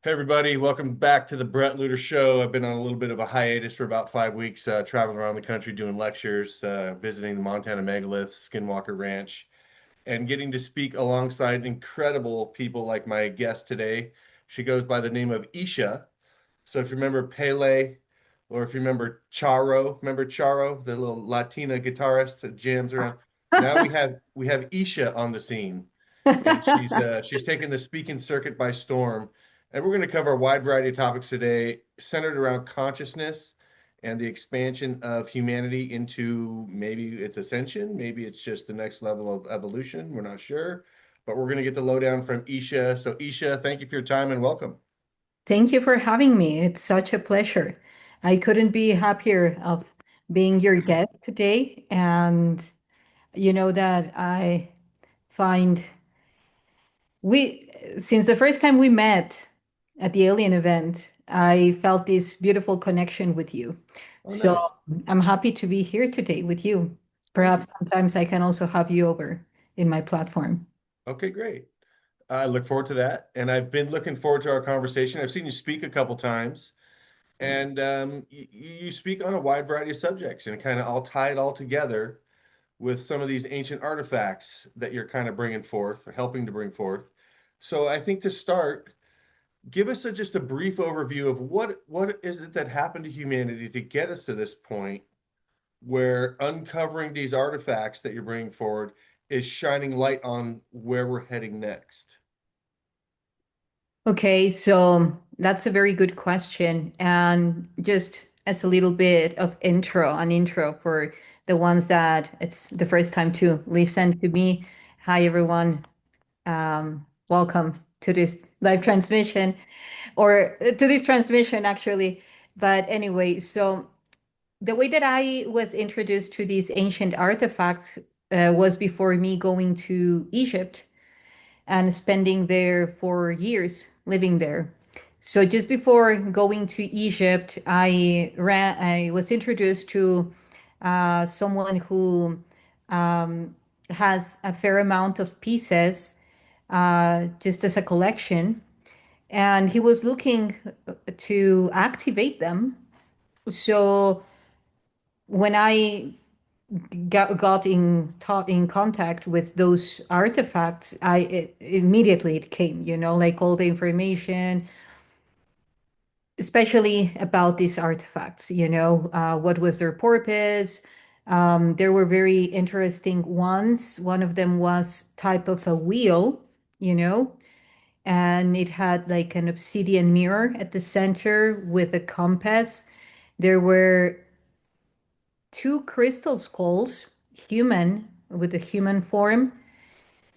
Hey everybody, welcome back to the Bret Lueder Show. I've been on a little bit of a hiatus for about 5 weeks, traveling around the country doing lectures, visiting the Montana megaliths, Skinwalker Ranch, and getting to speak alongside incredible people like my guest today. She goes by the name of Yssah. So if you remember Pele, or if you remember Charo, the little Latina guitarist that jams around. Now we have Yssah on the scene, and she's taken the speaking circuit by storm. And we're going to cover a wide variety of topics today, centered around consciousness and the expansion of humanity into maybe its ascension, maybe it's just the next level of evolution. We're not sure, but we're going to get the lowdown from Yssah. So Yssah, thank you for your time and welcome. Thank you for having me. It's such a pleasure. I couldn't be happier of being your guest today. And you know that I find since the first time we met at the Alien event, I felt this beautiful connection with you. Oh, So nice. I'm happy to be here today with you. Thank you. Perhaps sometimes I can also have you over in my platform. Okay, great. I look forward to that. And I've been looking forward to our conversation. I've seen you speak a couple times, and you speak on a wide variety of subjects and kind of all tie it all together with some of these ancient artifacts that you're kind of bringing forth, or helping to bring forth. So I think to start, give us just a brief overview of what is it that happened to humanity to get us to this point where uncovering these artifacts that you're bringing forward is shining light on where we're heading next. Okay, so that's a very good question. And just as a little bit of an intro for the ones that it's the first time to listen to me. Hi, everyone. Welcome to this live transmission or to this transmission, actually. But anyway, so the way that I was introduced to these ancient artifacts was before me going to Egypt and spending there for years, living there. So just before going to Egypt, I was introduced to someone who um, has a fair amount of pieces just as a collection, and he was looking to activate them. So when I got in contact with those artifacts, immediately it came, like all the information, especially about these artifacts, what was their purpose. There were very interesting ones. One of them was type of a wheel, you know, and it had like an obsidian mirror at the center with a compass. There were two crystal skulls, human with a human form,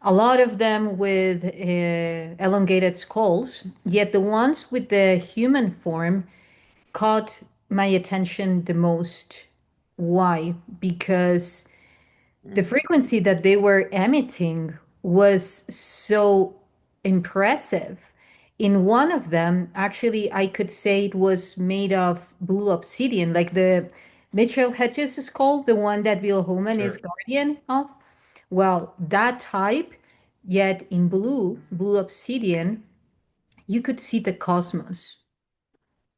a lot of them with elongated skulls, yet the ones with the human form caught my attention the most. Why? Because the Mm, frequency that they were emitting was so impressive. In one of them, actually, I could say it was made of blue obsidian, like the Mitchell Hedges is called, the one that Bill Holman is sure. guardian of. Well, that type, yet in blue obsidian, you could see the cosmos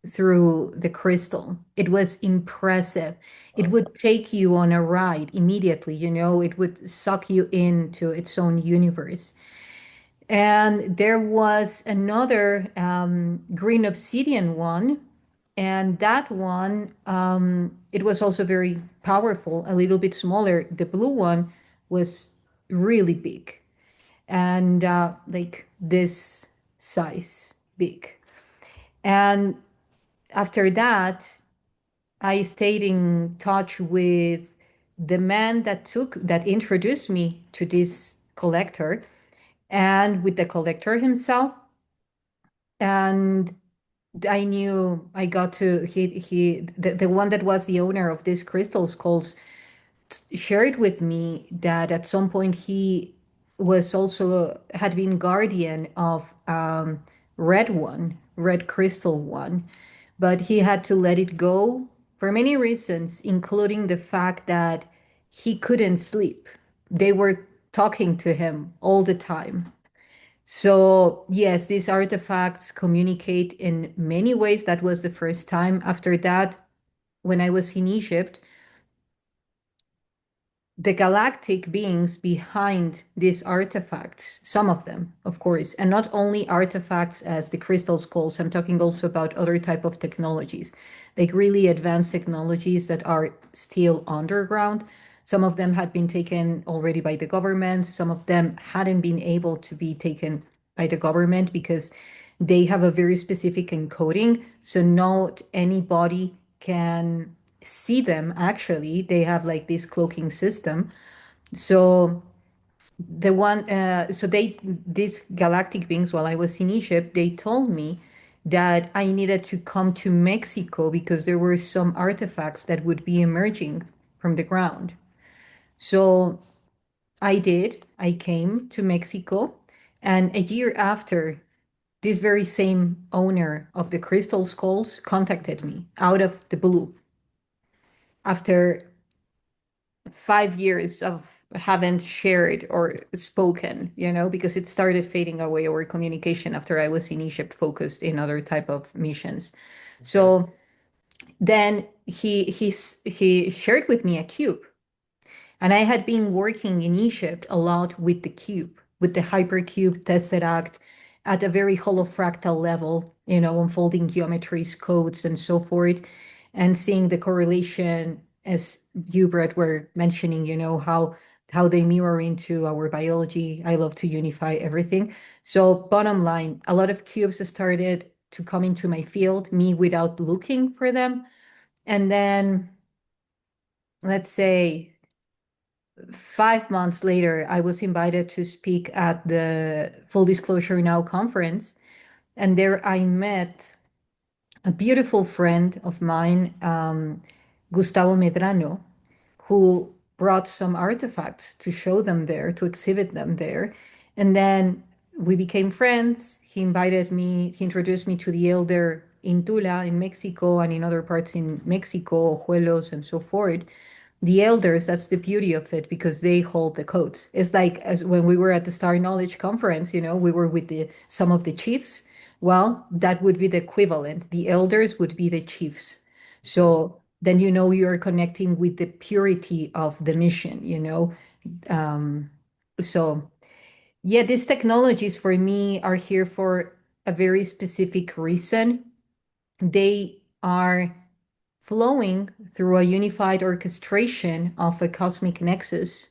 through the crystal. It was impressive. It Wow. would take you on a ride immediately, it would suck you into its own universe. And there was another green obsidian one, and that one, it was also very powerful, a little bit smaller. The blue one was really big and like this size big. And after that, I stayed in touch with the man that introduced me to this collector and with the collector himself. And I knew I got to the one that was the owner of these crystal skulls shared with me that at some point he was also had been guardian of red crystal one, but he had to let it go for many reasons, including the fact that he couldn't sleep. They were talking to him all the time. So, yes, these artifacts communicate in many ways. That was the first time. After that, when I was in Egypt, the galactic beings behind these artifacts, some of them, of course, and not only artifacts as the crystal skulls, I'm talking also about other type of technologies, like really advanced technologies that are still underground. Some of them had been taken already by the government. Some of them hadn't been able to be taken by the government because they have a very specific encoding. So not anybody can see them. Actually, they have like this cloaking system. So these galactic beings, while I was in Egypt, they told me that I needed to come to Mexico because there were some artifacts that would be emerging from the ground. So I did. I came to Mexico, and a year after, this very same owner of the crystal skulls contacted me out of the blue after 5 years of haven't shared or spoken, because it started fading away our communication after I was in Egypt focused in other type of missions. Okay. So then he shared with me a cube. And I had been working in Egypt a lot with the cube, with the hypercube tesseract at a very holofractal level, unfolding geometries, codes, and so forth, and seeing the correlation as you, Brett, were mentioning, how they mirror into our biology. I love to unify everything. So bottom line, a lot of cubes started to come into my field, me without looking for them. And then let's say 5 months later, I was invited to speak at the Full Disclosure Now conference. And there I met a beautiful friend of mine, Gustavo Medrano, who brought some artifacts to show them there, to exhibit them there. And then we became friends. He introduced me to the elder in Tula in Mexico and in other parts in Mexico, Ojuelos and so forth. The elders, that's the beauty of it because they hold the codes. It's like as when we were at the Star Knowledge Conference, we were with the some of the chiefs. Well, that would be the equivalent. The elders would be the chiefs. Okay. So then you are connecting with the purity of the mission. Um, so yeah, these technologies for me are here for a very specific reason. They are flowing through a unified orchestration of a cosmic nexus.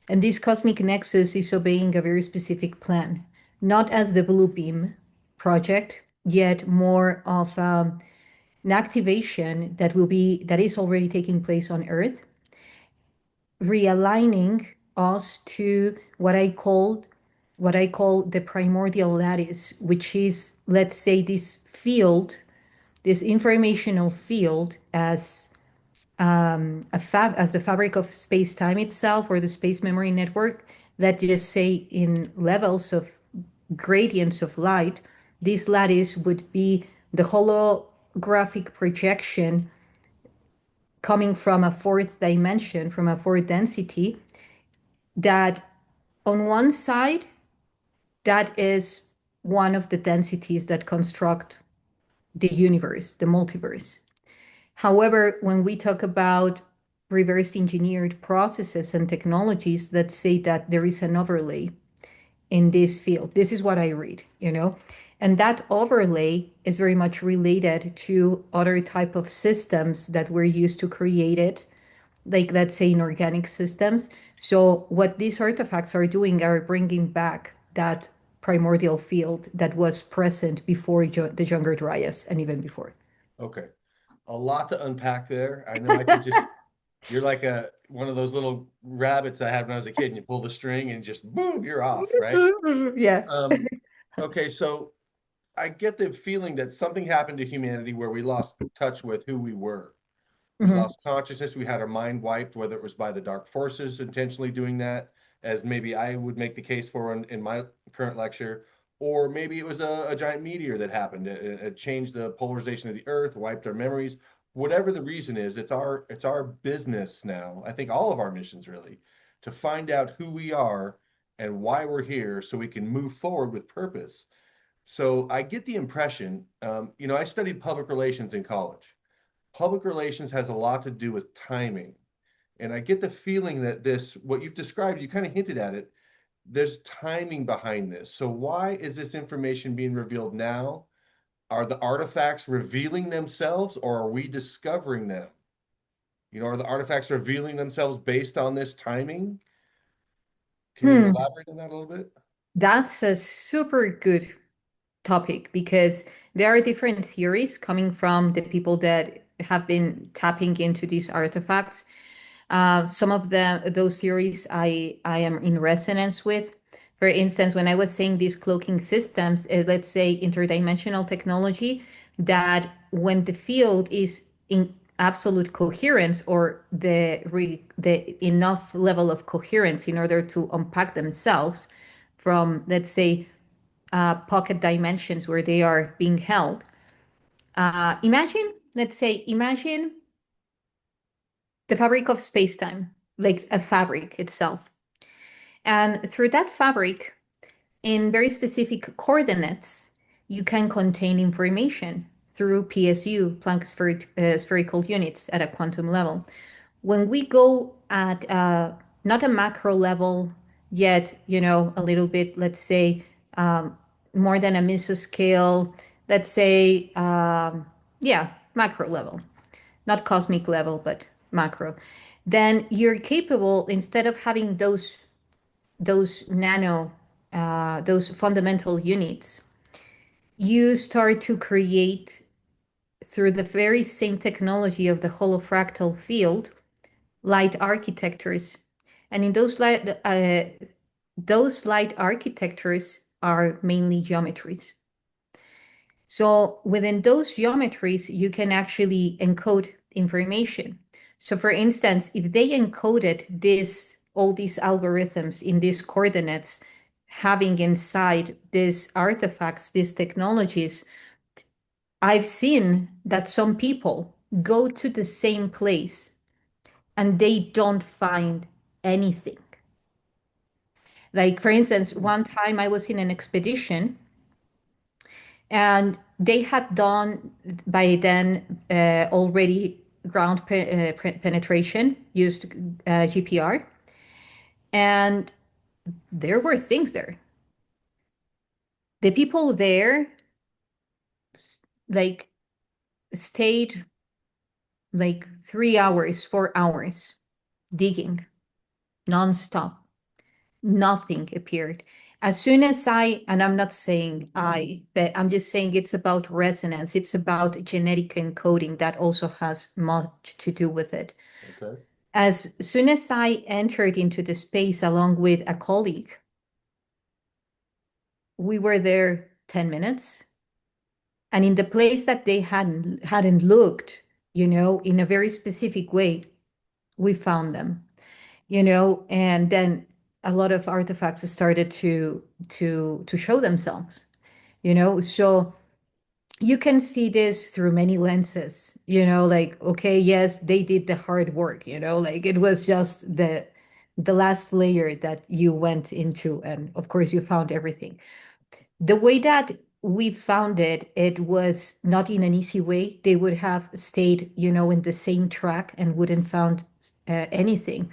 And this cosmic nexus is obeying a very specific plan, not as the Blue Beam project, yet more of an activation that is already taking place on Earth, realigning us to what I call the primordial lattice, which is, let's say, this field, this informational field as the fabric of space-time itself or the space memory network, let's just say in levels of gradients of light, this lattice would be the holographic projection coming from a fourth dimension, from a fourth density, that on one side, that is one of the densities that construct the universe, the multiverse. However, when we talk about reverse engineered processes and technologies that say that there is an overlay in this field, this is what I read. And that overlay is very much related to other type of systems that we're used to create it, like let's say in organic systems. So what these artifacts are doing are bringing back that primordial field that was present before the Younger Dryas and even before. Okay. A lot to unpack there. I know I could just, you're like one of those little rabbits I had when I was a kid, and you pull the string and just boom, you're off, right? Yeah. Um, okay, so I get the feeling that something happened to humanity where we lost touch with who we were. We Mhm. lost consciousness. We had our mind wiped, whether it was by the dark forces intentionally doing that, as maybe I would make the case for in my current lecture, or maybe it was a giant meteor that happened. It changed the polarization of the Earth, wiped our memories. Whatever the reason is, it's our business now. I think all of our missions really to find out who we are and why we're here so we can move forward with purpose. So I get the impression, I studied public relations in college. Public relations has a lot to do with timing. And I get the feeling that what you've described, you kind of hinted at it, there's timing behind this. So why is this information being revealed now? Are the artifacts revealing themselves, or are we discovering them? Are the artifacts revealing themselves based on this timing? Can you Hmm, elaborate on that a little bit? that's a super good topic because there are different theories coming from the people that have been tapping into these artifacts. Some of those theories I am in resonance with. For instance, when I was saying these cloaking systems, let's say interdimensional technology, that when the field is in absolute coherence or the enough level of coherence in order to unpack themselves from, let's say, pocket dimensions where they are being held. Imagine the fabric of space-time, like a fabric itself. And through that fabric, in very specific coordinates, you can contain information through PSU, spherical units at a quantum level. When we go at not a macro level yet, a little bit, let's say, um, more than a mesoscale, let's say, yeah, macro level, not cosmic level, but macro, then you're capable, instead of having those fundamental units, you start to create through the very same technology of the holofractal field light architectures. And in those light architectures are mainly geometries. So within those geometries, you can actually encode information. So for instance, if they encoded all these algorithms in these coordinates, having inside these artifacts, these technologies, I've seen that some people go to the same place and they don't find anything. Like, for instance, one time I was in an expedition and they had done by then already ground penetration, used GPR, and there were things there. The people there like stayed like 3 hours, 4 hours digging nonstop. Nothing appeared. As soon as and I'm not saying but I'm just saying it's about resonance. It's about genetic encoding that also has much to do with it. Okay. As soon as I entered into the space along with a colleague, we were there 10 minutes. And in the place that they hadn't looked, in a very specific way, we found them. And then a lot of artifacts started to show themselves. So you can see this through many lenses. Like, okay, yes, they did the hard work. Like it was just the last layer that you went into, and of course you found everything. The way that we found it, it was not in an easy way. They would have stayed, in the same track and wouldn't found anything.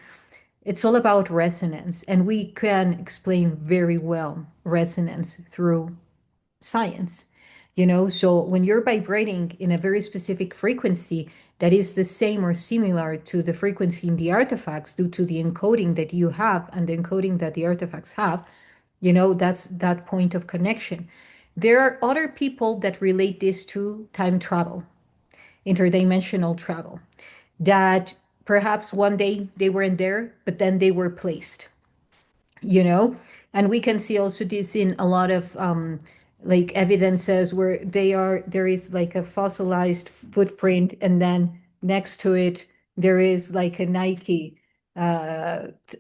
It's all about resonance, and we can explain very well resonance through science. So when you're vibrating in a very specific frequency that is the same or similar to the frequency in the artifacts due to the encoding that you have and the encoding that the artifacts have, that's that point of connection. There are other people that relate this to time travel, interdimensional travel, that perhaps one day they weren't there, but then they were placed, you know? And we can see also this in a lot of like evidences where there is like a fossilized footprint, and then next to it, there is like a Nike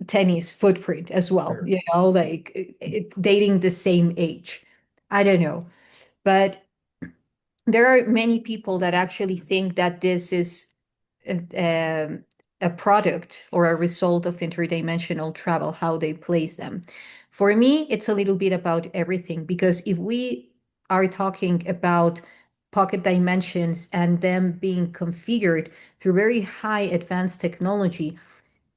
tennis footprint as well, Sure. like dating the same age. I don't know. But there are many people that actually think that this is a product or a result of interdimensional travel, how they place them. For me, it's a little bit about everything because if we are talking about pocket dimensions and them being configured through very high advanced technology,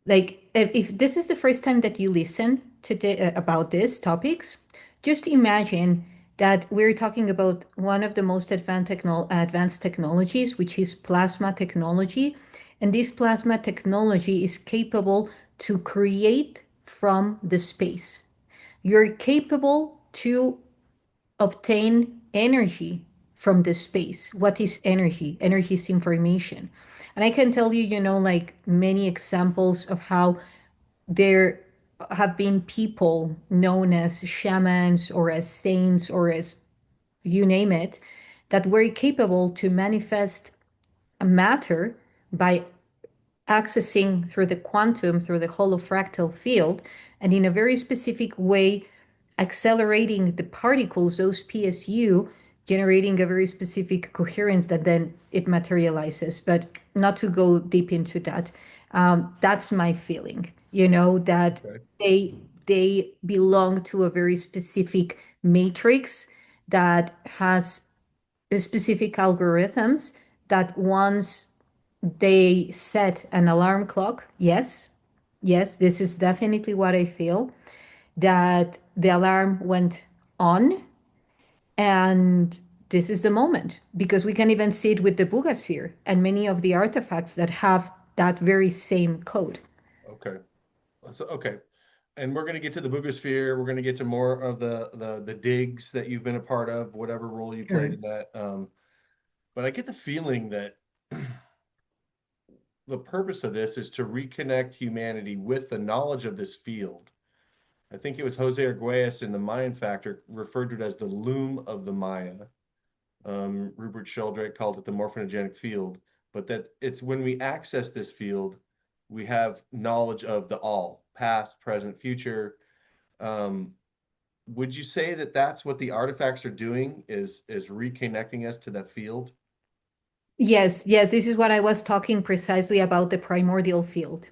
like if this is the first time that you listen to about these topics, just imagine that we're talking about one of the most advanced technologies, which is plasma technology. And this plasma technology is capable to create from the space. You're capable to obtain energy from the space. What is energy? Energy is information. And I can tell you, like many examples of how there have been people known as shamans or as saints or as you name it, that were capable to manifest a matter by accessing through the quantum, through the holofractal field, and in a very specific way, accelerating the particles, those PSU, generating a very specific coherence that then it materializes. But not to go deep into that, that's my feeling. That Okay. they belong to a very specific matrix that has specific algorithms that once they set an alarm clock. Yes, yes, this is definitely what I feel. That the alarm went on, and this is the moment because we can even see it with the Boogosphere and many of the artifacts that have that very same code. Okay. So, okay. And we're going to get to the Boogosphere. We're going to get to more of the digs that you've been a part of, whatever role you played Sure. in that. But I get the feeling that the purpose of this is to reconnect humanity with the knowledge of this field. I think it was Jose Arguelles in the Mayan Factor referred to it as the loom of the Maya. Rupert Sheldrake called it the morphinogenic field, but that it's when we access this field, we have knowledge of the all, past, present, future. Um, would you say that that's what the artifacts are doing is reconnecting us to that field? Yes, yes, this is what I was talking precisely about the primordial field.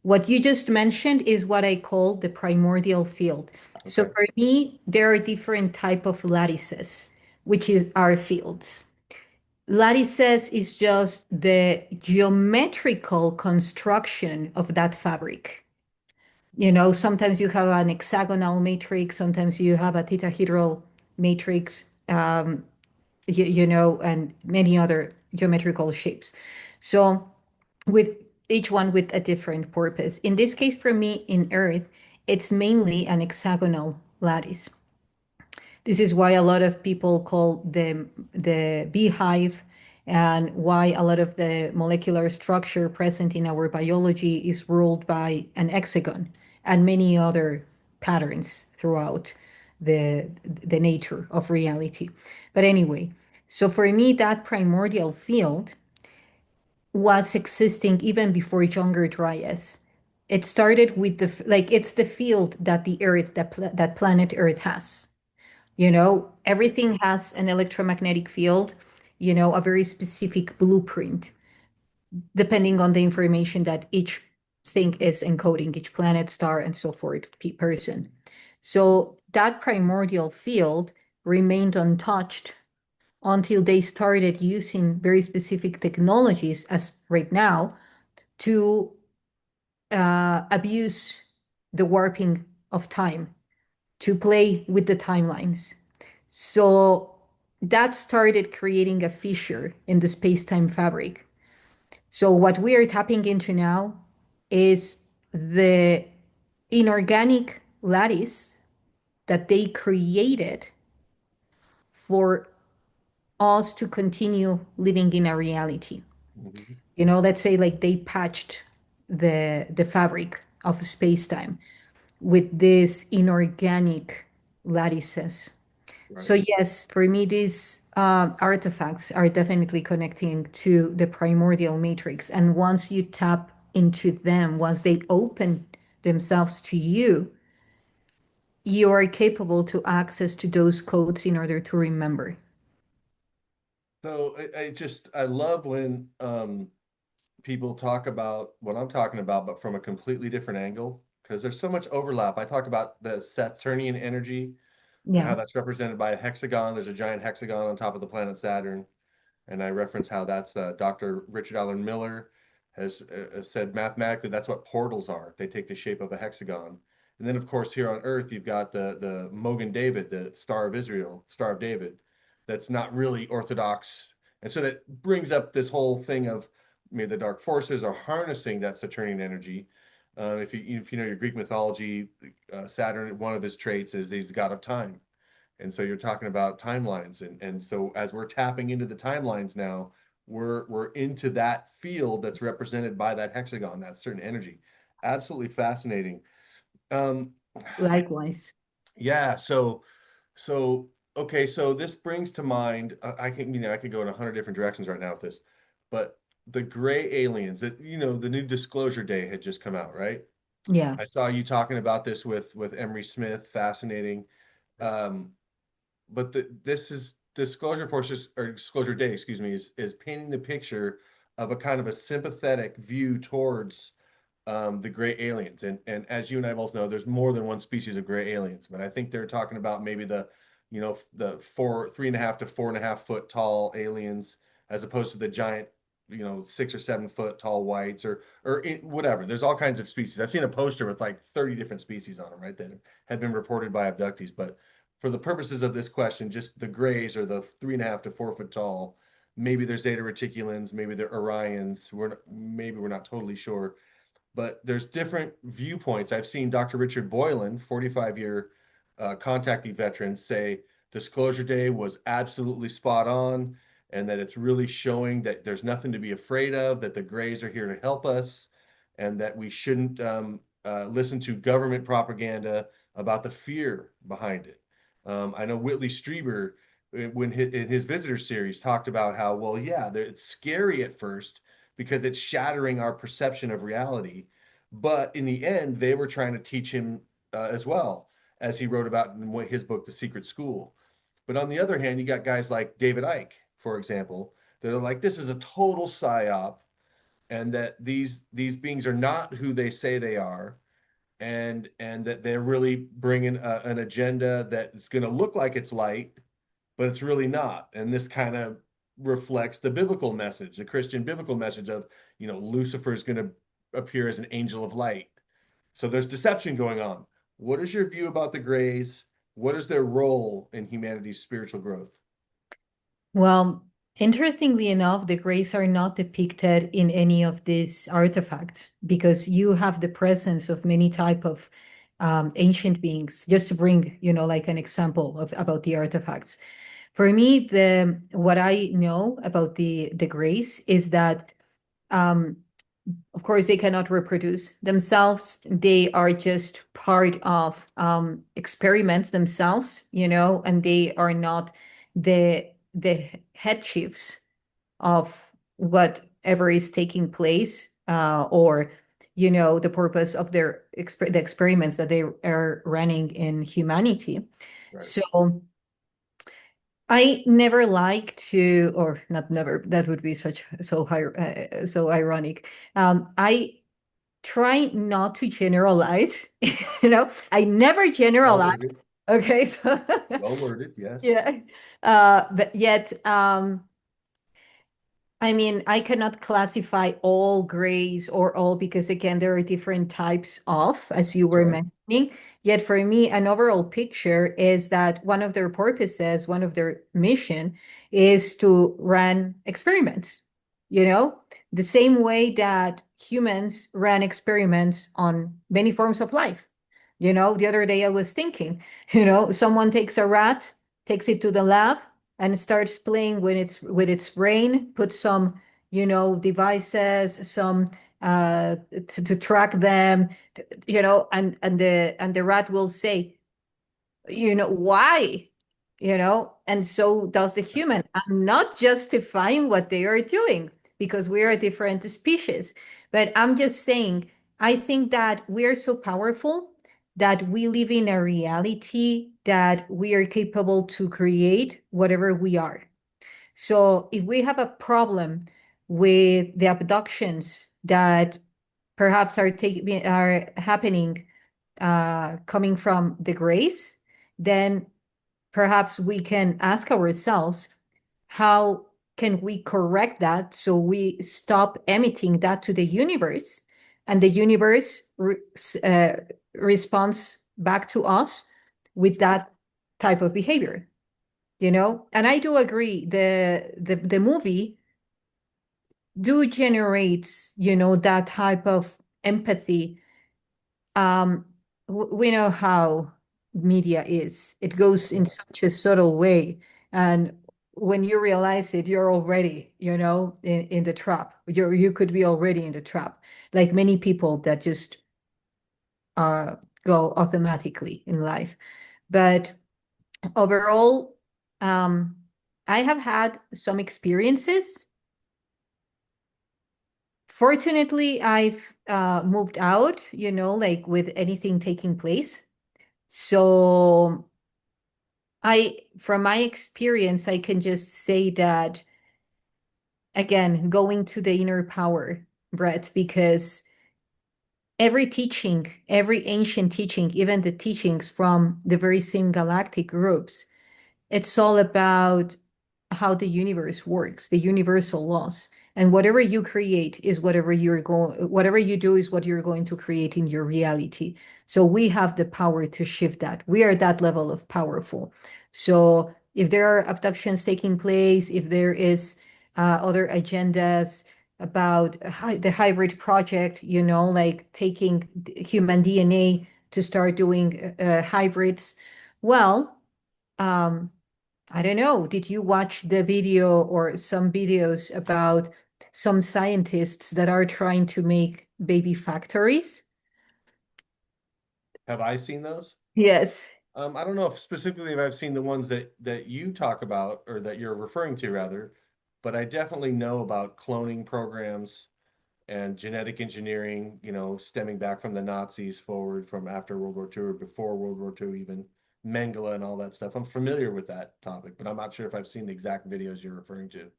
What you just mentioned is what I call the primordial field. So Okay. for me, there are different type of lattices, which is our fields. Lattices is just the geometrical construction of that fabric. Sometimes you have an hexagonal matrix, sometimes you have a tetrahedral matrix, and many other geometrical shapes. So with each one with a different purpose. In this case, for me, in Earth, it's mainly an hexagonal lattice. This is why a lot of people call the beehive, and why a lot of the molecular structure present in our biology is ruled by an hexagon and many other patterns throughout the nature of reality. But anyway, so for me, that primordial field was existing even before younger Dryas. It started with it's the field that the Earth, that planet Earth has. Everything has an electromagnetic field, a very specific blueprint, depending on the information that each thing is encoding, each planet, star, and so forth, person. So that primordial field remained untouched until they started using very specific technologies, as right now, to abuse the warping of time, to play with the timelines. So that started creating a fissure in the space-time fabric. So what we are tapping into now is the inorganic lattice that they created for us to continue living in a reality. Mhm. Let's say like they patched the fabric of space-time with these inorganic lattices. So Right. yes, for me, these artifacts are definitely connecting to the primordial matrix. And once you tap into them, once they open themselves to you, you are capable to access to those codes in order to remember. So I love when people talk about what I'm talking about, but from a completely different angle. because there's so much overlap. I talk about the Saturnian energy and how Yeah. that's represented by a hexagon. There's a giant hexagon on top of the planet Saturn. And I reference how that's Dr. Richard Allen Miller has said mathematically that's what portals are. They take the shape of a hexagon. And then, of course, here on Earth, you've got the Mogan David, the Star of Israel, Star of David, that's not really orthodox. And so that brings up this whole thing of maybe the dark forces are harnessing that Saturnian energy. If you know your Greek mythology, Saturn, one of his traits is he's the god of time. And so you're talking about timelines. And so as we're tapping into the timelines now, we're into that field that's represented by that hexagon, that certain energy. Absolutely fascinating. Um, Likewise. yeah, so okay, so this brings to mind I could go in 100 different directions right now with this, but the gray aliens that the new Disclosure Day had just come out, right? Yeah. I saw you talking about this with Emery Smith, fascinating. Um, but this is Disclosure Forces or Disclosure Day, excuse me, is painting the picture of a kind of a sympathetic view towards the gray aliens. And as you and I both know, there's more than one species of gray aliens, but I think they're talking about maybe the 3.5 to 4.5 foot tall aliens, as opposed to the giant, 6 or 7 foot tall whites whatever. There's all kinds of species. I've seen a poster with like 30 different species on them, right? That have been reported by abductees. But for the purposes of this question, just the grays are the 3.5 to 4 foot tall. Maybe they're Zeta Reticulans, maybe they're Orions. Maybe we're not totally sure, but there's different viewpoints. I've seen Dr. Richard Boylan, 45-year contacting veteran, say Disclosure Day was absolutely spot on, and that it's really showing that there's nothing to be afraid of, that the Greys are here to help us, and that we shouldn't listen to government propaganda about the fear behind it. I know Whitley Strieber, in his visitor series, talked about how, well, yeah, it's scary at first because it's shattering our perception of reality. But in the end, they were trying to teach him as well, as he wrote about in his book, The Secret School. But on the other hand, you got guys like David Icke, for example, that are like, this is a total psyop, and that these beings are not who they say they are, and that they're really bringing an agenda that's going to look like it's light, but it's really not. And this kind of reflects the biblical message, the Christian biblical message of, Lucifer is going to appear as an angel of light. So there's deception going on. What is your view about the Greys? What is their role in humanity's spiritual growth? Well, interestingly enough, the grays are not depicted in any of these artifacts because you have the presence of many type of ancient beings. Just to bring, like an example of about the artifacts. For me, the what I know about the grays is that um, of course, they cannot reproduce themselves. They are just part of experiments themselves, and they are not the head chiefs of whatever is taking place, or the purpose of the experiments that they are running in humanity. Right. So I never like to, or not never, that would be so ironic. I try not to generalize, I never Well generalize. worded. Okay, so Well worded. Yes. yeah. But yet, I mean, I cannot classify all grays or all because again, there are different types of, as you That's were right. mentioning. Yet for me, an overall picture is that one of their purposes, one of their mission is to run experiments, you know, the same way that humans ran experiments on many forms of life. The other day I was thinking, someone takes a rat, takes it to the lab, and starts playing with its brain, put some, devices, some to track them, and the rat will say, why, and so does the human. I'm not justifying what they are doing because we are a different species, but I'm just saying, I think that we are so powerful that we live in a reality that we are capable to create whatever we are. So if we have a problem with the abductions that perhaps are happening coming from the grace, then perhaps we can ask ourselves, how can we correct that so we stop emitting that to the universe, and the universe responds back to us with that type of behavior, you know? And I do agree, the movie do generates, you know, that type of empathy. um we know how media is. It goes in Yeah. such a subtle way, and when you realize it, you're already, you know, in the trap. You could be already in the trap, like many people that just uh go automatically in life. But overall, um I have had some experiences. Fortunately, I've moved out, you know, like with anything taking place. So from my experience, I can just say that, again, going to the inner power, Brett, because every teaching, every ancient teaching, even the teachings from the very same galactic groups, it's all about how the universe works, the universal laws. And whatever you create is whatever you do is what you're going to create in your reality. So we have the power to shift that. We are that level of powerful. So if there are abductions taking place, if there is other agendas about the hybrid project, you know, like taking human DNA to start doing hybrids, well, um, I don't know. Did you watch the video or some videos about some scientists that are trying to make baby factories? Have I seen those? Yes. I don't know if specifically if I've seen the ones that you talk about or that you're referring to rather, but I definitely know about cloning programs and genetic engineering, you know, stemming back from the Nazis forward from after World War II or before World War II even, Mengele and all that stuff. I'm familiar with that topic, but I'm not sure if I've seen the exact videos you're referring to.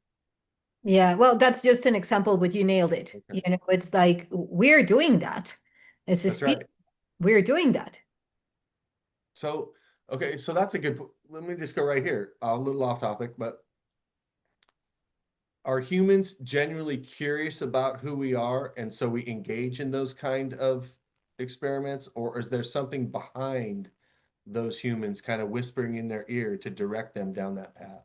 Yeah. Well, that's just an example, but you nailed it. Okay. You know, it's like we're doing that as a That's species. right. We're doing that. So, okay, so that's a good, let me just go right here. A little off topic, but are humans genuinely curious about who we are and so we engage in those kind of experiments, or is there something behind those humans kind of whispering in their ear to direct them down that path?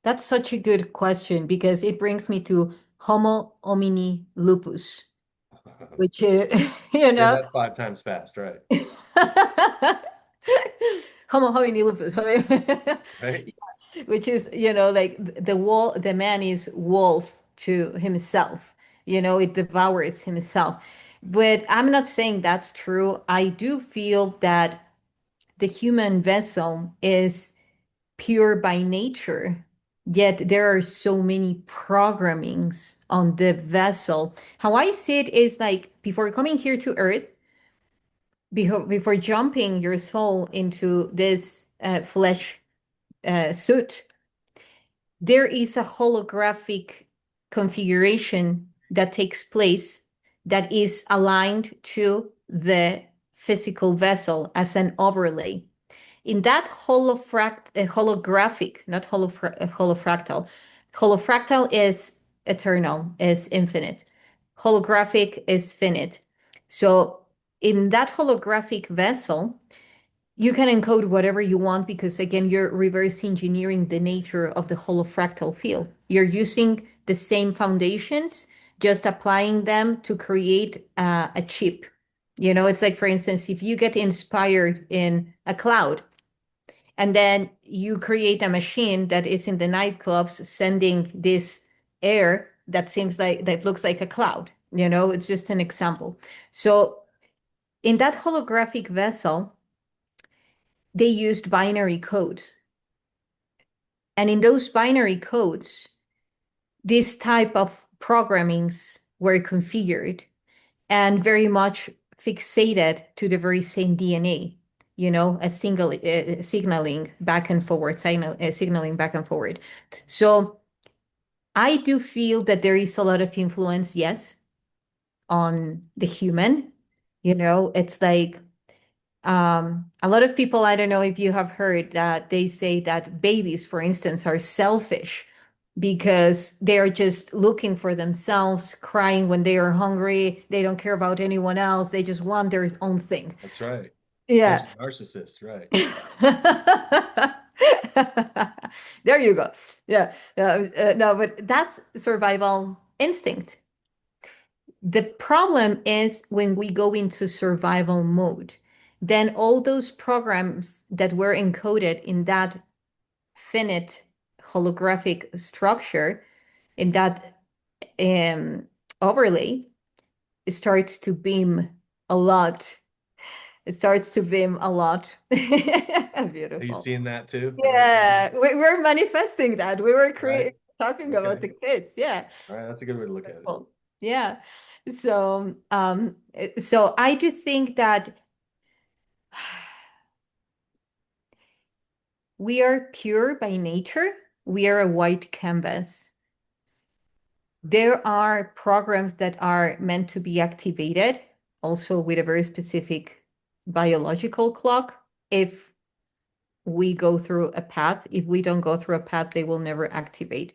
That's such a good question because it brings me to Homo homini lupus, which is, you Say know, that 5 times fast, right? Homo homini lupus, Right? which is, you know, like the man is wolf to himself, you know, it devours himself. But I'm not saying that's true. I do feel that the human vessel is pure by nature, yet there are so many programmings on the vessel. How I see it is like before coming here to Earth, before jumping your soul into this flesh suit, there is a holographic configuration that takes place that is aligned to the physical vessel as an overlay. In that holographic, not holofractal, holofractal is eternal, is infinite. Holographic is finite. So in that holographic vessel, you can encode whatever you want because again, you're reverse engineering the nature of the holofractal field. You're using the same foundations, just applying them to create a chip. You know, it's like, for instance, if you get inspired in a cloud and then you create a machine that is in the nightclubs sending this air that seems like that looks like a cloud. You know, it's just an example. So in that holographic vessel, they used binary codes. And in those binary codes, this type of programmings were configured and very much fixated to the very same DNA, you know, a single signaling back and forward, signaling back and forward. So I do feel that there is a lot of influence, yes, on the human. You know, it's like A lot of people, I don't know if you have heard that they say that babies, for instance, are selfish because they are just looking for themselves, crying when they are hungry. They don't care about anyone else. They just want their own thing. That's right. Bunch Yeah. of narcissists, right? There you go. Yeah. No, but that's survival instinct. The problem is when we go into survival mode, then all those programs that were encoded in that finite holographic structure, in that um, overlay, it starts to beam a lot. It starts to beam a lot. Are you Beautiful. seeing that too? Is that happening? Yeah, we're manifesting that. We were Right. talking about Okay. the kids. Yeah. All right. That's a good way to look at it. Cool. Yeah. So I do think that we are pure by nature. We are a white canvas. There are programs that are meant to be activated, also with a very specific biological clock. If we go through a path, if we don't go through a path, they will never activate.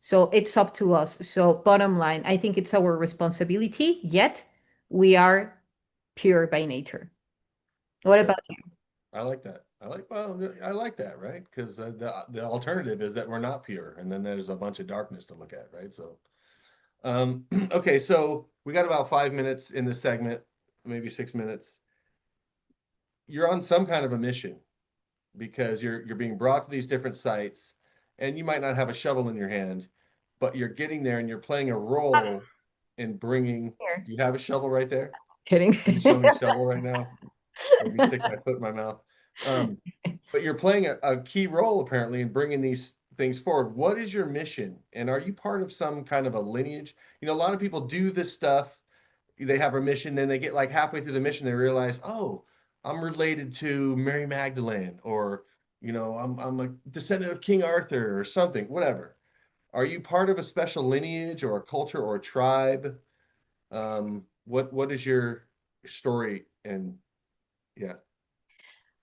So it's up to us. So, bottom line, I think it's our responsibility, yet we are pure by nature. What Okay. about I like that. Well, I like that, right? Because the alternative is that we're not pure, and then there's a bunch of darkness to look at, right? So, okay, so we got about 5 minutes in this segment, maybe 6 minutes. You're on some kind of a mission because you're being brought to these different sites, and you might not have a shovel in your hand, but you're getting there and you're playing a role in bringing. here? Do you have a shovel right there? Kidding. Can you show me a shovel right now? Maybe stick my foot in my mouth. Um, but you're playing a key role apparently in bringing these things forward. What is your mission? And are you part of some kind of a lineage? A lot of people do this stuff. They have a mission, then they get like halfway through the mission, they realize, oh, I'm related to Mary Magdalene, or I'm a descendant of King Arthur or something, whatever. Are you part of a special lineage or a culture or a tribe? What is your story? And yeah,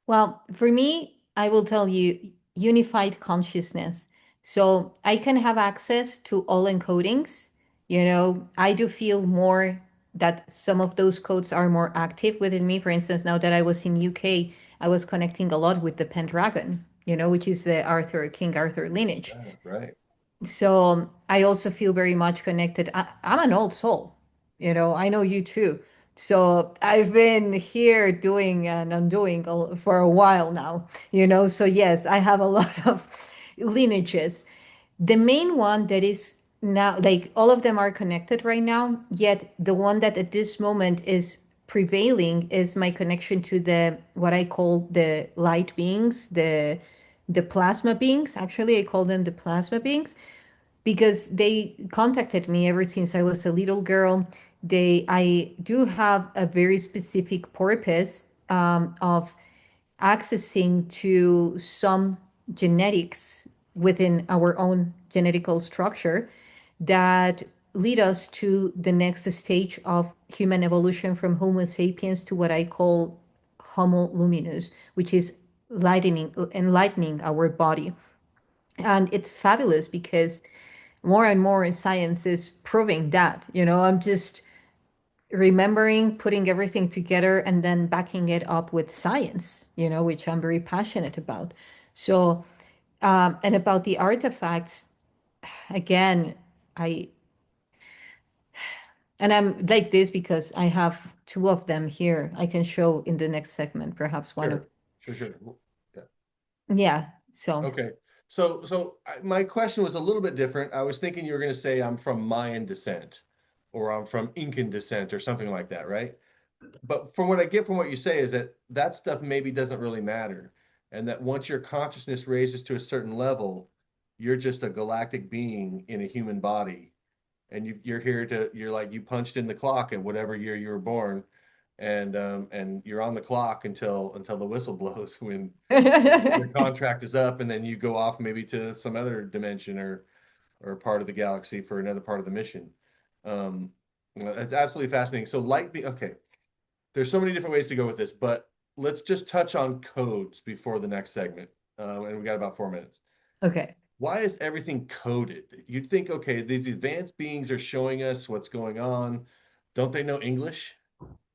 Well, for me, I will tell you unified consciousness. So I can have access to all encodings. I do feel more that some of those codes are more active within me. For instance, now that I was in UK, I was connecting a lot with the Pendragon, which is the King Arthur lineage. yeah, right. So I also feel very much connected. I'm an old soul, I know you too. So I've been here doing and undoing for a while now, So yes, I have a lot of lineages. The main one that is now, like all of them are connected right now, yet the one that at this moment is prevailing is my connection to the what I call the light beings, the plasma beings. Actually, I call them the plasma beings because they contacted me ever since I was a little girl. I do have a very specific purpose of accessing to some genetics within our own genetical structure that lead us to the next stage of human evolution from Homo sapiens to what I call Homo luminous, which is enlightening our body. And it's fabulous because more and more science is proving that. I'm just remembering putting everything together and then backing it up with science, which I'm very passionate about. So, and about the artifacts, again, I, and I'm like this because I have two of them here. I can show in the next segment, perhaps one of, Sure, sure, sure. Yeah. yeah. So, Okay. My question was a little bit different. I was thinking you were going to say I'm from Mayan descent, or I'm from Incan descent, or something like that, right? But from what I get from what you say is that that stuff maybe doesn't really matter, and that once your consciousness raises to a certain level, you're just a galactic being in a human body, and you're here to you're like you punched in the clock at whatever year you were born, and you're on the clock until the whistle blows when your contract is up, and then you go off maybe to some other dimension or part of the galaxy for another part of the mission. It's absolutely fascinating. So light be okay. There's so many different ways to go with this, but let's just touch on codes before the next segment. And we got about 4 minutes. Okay. Why is everything coded? You'd think, okay, these advanced beings are showing us what's going on. Don't they know English?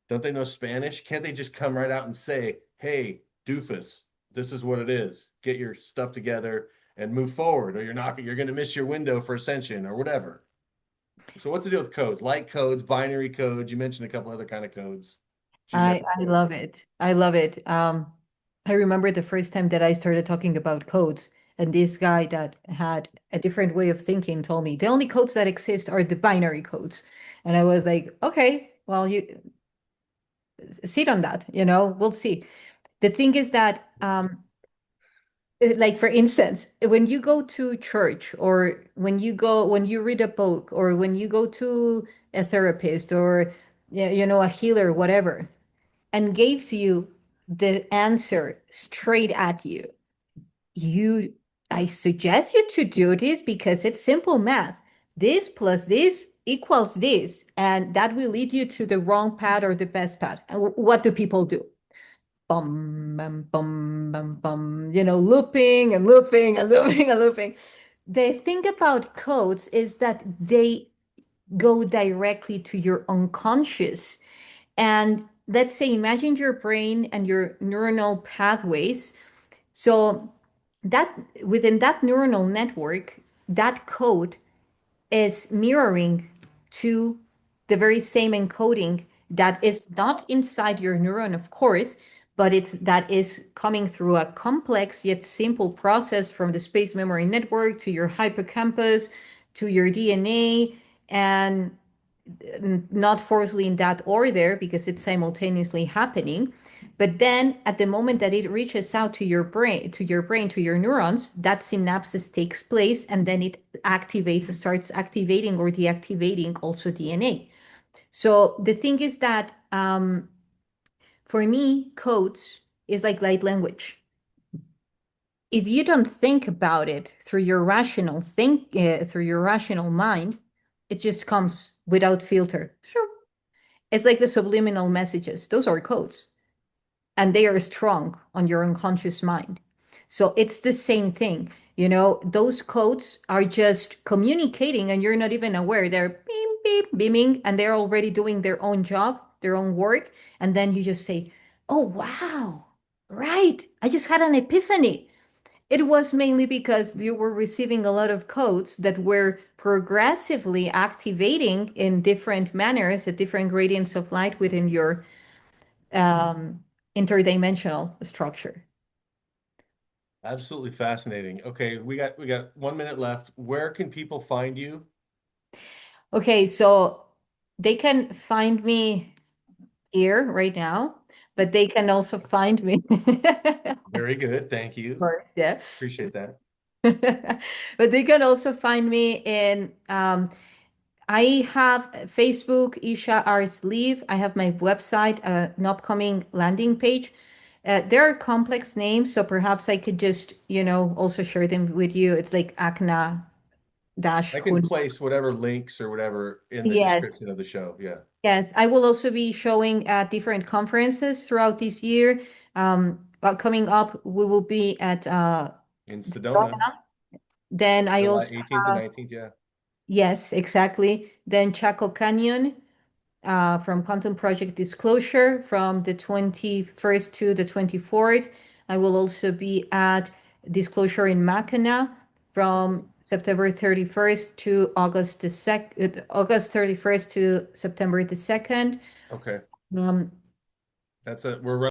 Don't they know Spanish? Can't they just come right out and say, hey, doofus, this is what it is. Get your stuff together and move forward, or you're going to miss your window for ascension or whatever. So what's the deal with codes? Light codes, binary codes. You mentioned a couple other kind of codes. I Geometric I codes. love it. I love it. I remember the first time that I started talking about codes, and this guy that had a different way of thinking told me the only codes that exist are the binary codes. And I was like, okay, well, you sit on that, we'll see. The thing is that, like for instance, when you go to church or when you read a book or when you go to a therapist or a healer, whatever, and gives you the answer straight at you, you I suggest you to do this because it's simple math. This plus this equals this, and that will lead you to the wrong path or the best path. And what do people do? Bum, bum, bum, bum, bum, looping and looping and looping and looping. The thing about codes is that they go directly to your unconscious. And let's say, imagine your brain and your neuronal pathways. So that within that neuronal network, that code is mirroring to the very same encoding that is not inside your neuron, of course, but it's that is coming through a complex yet simple process from the space memory network to your hippocampus to your DNA, and not forcefully in that order because it's simultaneously happening. But then at the moment that it reaches out to your brain, to your neurons, that synapses takes place and then it activates, starts activating or deactivating also DNA. So the thing is that for me, codes is like light language. If you don't think about it through your rational mind, it just comes without filter. Sure. It's like the subliminal messages. Those are codes and they are strong on your unconscious mind. So it's the same thing. Those codes are just communicating and you're not even aware. They're beep, beep, beaming and they're already doing their own job, their own work. And then you just say, oh, wow, right. I just had an epiphany. It was mainly because you were receiving a lot of codes that were progressively activating in different manners at different gradients of light within your um, interdimensional structure. Absolutely fascinating. Okay, we got 1 minute left. Where can people find you? Okay, so they can find me here right now, but they can also find me. Of Very good. Thank you. course, yeah. Appreciate that. But they can also find me in I have Facebook, Yssah Arts Live. I have my website, an upcoming landing page. There are complex names, so perhaps I could just, also share them with you. It's like Acna dash I can Hun. place whatever links or whatever in the Yes, description of the show. Yeah. yes. I will also be showing at different conferences throughout this year. But coming up, we will be at In Sedona, then I July also 18th and have, 19th. Yeah. yes, exactly. Then Chaco Canyon from Quantum Project Disclosure from the 21st to the 24th. I will also be at Disclosure in Mackinac from September 31st to August 31st to September the 2nd. Okay. Um, We're